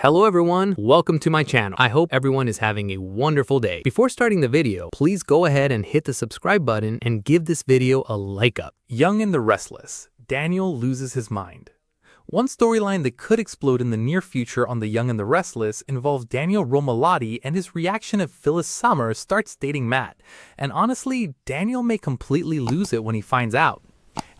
Hello everyone, welcome to my channel. I hope everyone is having a wonderful day. Before starting the video, please go ahead and hit the subscribe button and give this video a like up. Young and the Restless, Daniel loses his mind. One storyline that could explode in the near future on The Young and the Restless involves Daniel Romalotti and his reaction if Phyllis Summer starts dating Matt. And honestly, Daniel may completely lose it when he finds out.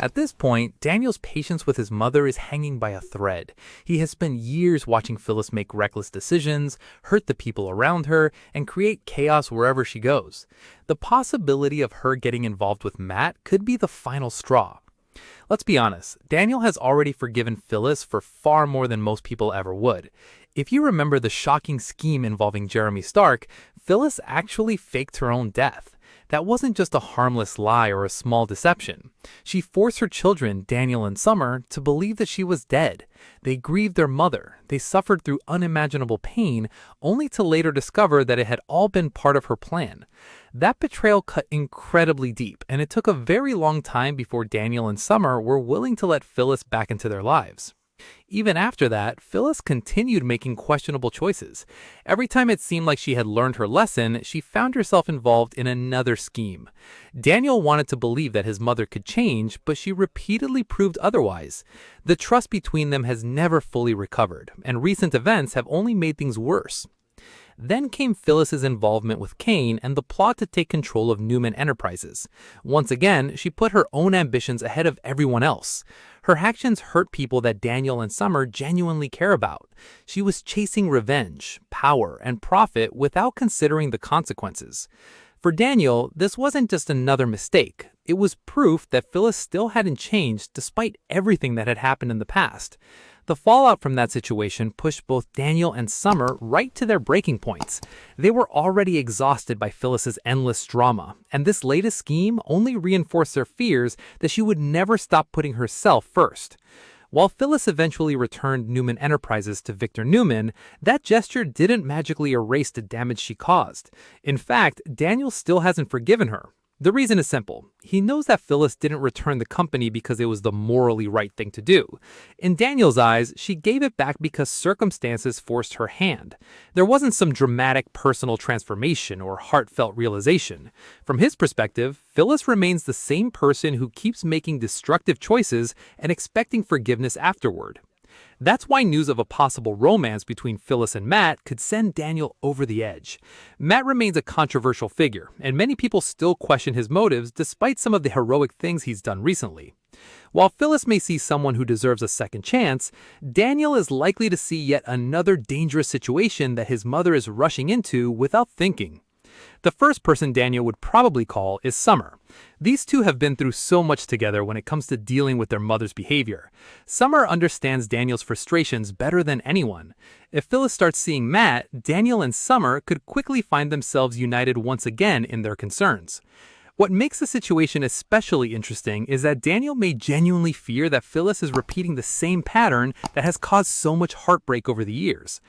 At this point, Daniel's patience with his mother is hanging by a thread. He has spent years watching Phyllis make reckless decisions, hurt the people around her, and create chaos wherever she goes. The possibility of her getting involved with Matt could be the final straw. Let's be honest, Daniel has already forgiven Phyllis for far more than most people ever would. If you remember the shocking scheme involving Jeremy Stark, Phyllis actually faked her own death. That wasn't just a harmless lie or a small deception. She forced her children, Daniel and Summer, to believe that she was dead. They grieved their mother. They suffered through unimaginable pain, only to later discover that it had all been part of her plan. That betrayal cut incredibly deep, and it took a very long time before Daniel and Summer were willing to let Phyllis back into their lives. Even after that, Phyllis continued making questionable choices. Every time it seemed like she had learned her lesson, she found herself involved in another scheme. Daniel wanted to believe that his mother could change, but she repeatedly proved otherwise. The trust between them has never fully recovered, and recent events have only made things worse. Then came Phyllis's involvement with Kane and the plot to take control of Newman Enterprises. Once again, she put her own ambitions ahead of everyone else. Her actions hurt people that Daniel and Summer genuinely care about. She was chasing revenge, power, and profit without considering the consequences. For Daniel, this wasn't just another mistake. It was proof that Phyllis still hadn't changed despite everything that had happened in the past. The fallout from that situation pushed both Daniel and Summer right to their breaking points. They were already exhausted by Phyllis's endless drama, and this latest scheme only reinforced their fears that she would never stop putting herself first. While Phyllis eventually returned Newman Enterprises to Victor Newman, that gesture didn't magically erase the damage she caused. In fact, Daniel still hasn't forgiven her. The reason is simple. He knows that Phyllis didn't return the company because it was the morally right thing to do. In Daniel's eyes, she gave it back because circumstances forced her hand. There wasn't some dramatic personal transformation or heartfelt realization. From his perspective, Phyllis remains the same person who keeps making destructive choices and expecting forgiveness afterward. That's why news of a possible romance between Phyllis and Matt could send Daniel over the edge. Matt remains a controversial figure, and many people still question his motives despite some of the heroic things he's done recently. While Phyllis may see someone who deserves a second chance, Daniel is likely to see yet another dangerous situation that his mother is rushing into without thinking. The first person Daniel would probably call is Summer. These two have been through so much together when it comes to dealing with their mother's behavior. Summer understands Daniel's frustrations better than anyone. If Phyllis starts seeing Matt, Daniel and Summer could quickly find themselves united once again in their concerns. What makes the situation especially interesting is that Daniel may genuinely fear that Phyllis is repeating the same pattern that has caused so much heartbreak over the years.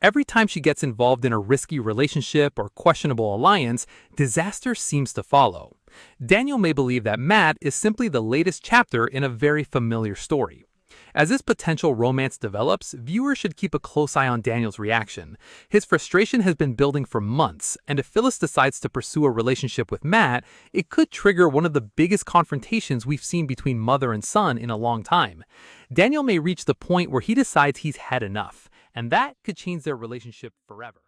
Every time she gets involved in a risky relationship or questionable alliance, disaster seems to follow. Daniel may believe that Matt is simply the latest chapter in a very familiar story. As this potential romance develops, viewers should keep a close eye on Daniel's reaction. His frustration has been building for months, and if Phyllis decides to pursue a relationship with Matt, it could trigger one of the biggest confrontations we've seen between mother and son in a long time. Daniel may reach the point where he decides he's had enough, and that could change their relationship forever.